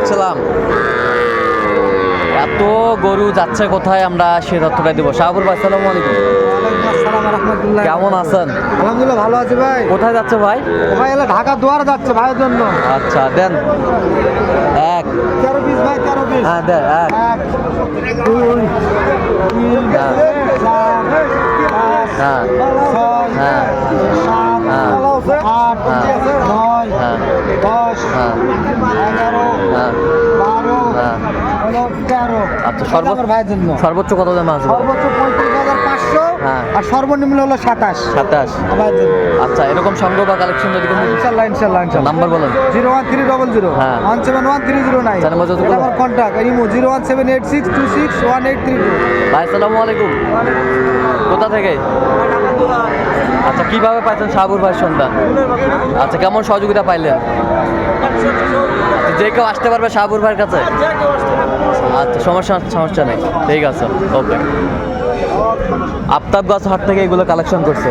আসসালাম। এত গরু যাচ্ছে কোথায় আমরা সে তথ্যটা দিব। শাহাবুর ভাই আসসালামু আলাইকুম। কেমন আছেন? আলহামদুলিল্লাহ ভালো আছি ভাই। কোথায় যাচ্ছে ভাই? ভাই এলা ঢাকা দুয়ারে যাচ্ছে ভাইয়ের জন্য। আচ্ছা দেন। এক 13 পিস ভাই, 13 পিস। হ্যাঁ দেন এক 1 2 3 হ্যাঁ 4 5 হ্যাঁ 6 হ্যাঁ 7 হ্যাঁ 8 হ্যাঁ 9 হ্যাঁ 10 হ্যাঁ 11 হ্যাঁ 12 হ্যাঁ। 13। আচ্ছা আমার ভাইয়ের জন্য সর্বোচ্চ কত দাম আছে? সর্বোচ্চ 35,500 হ্যাঁ। আর সর্বনিম্ন হলো 27। 27। ভাইয়ের জন্য আচ্ছা এরকম সংগ্রহ বা কালেকশন যদি কোনো ইনশাআল্লাহ ইনশাআল্লাহ ইনশাআল্লাহ। নাম্বার বলেন। 01300 হ্যাঁ। 1713009। চার নম্বর যত এটা আমার কন্টাক্ট ইমো 01786261832। ভাই আসসালামু আলাইকুম। কোথা থেকে? আচ্ছা কিভাবে পাইছেন শাহাবুর ভাই সন্ধান? আচ্ছা কেমন সহযোগিতা পাইলেন? আচ্ছা যে কেউ আসতে পারবে শাহাবুর ভাইয়ের কাছে? আচ্ছা সমস্যা নেই, ঠিক আছে ওকে। আফতাবগাছ হাট থেকে এগুলো কালেকশন করছে।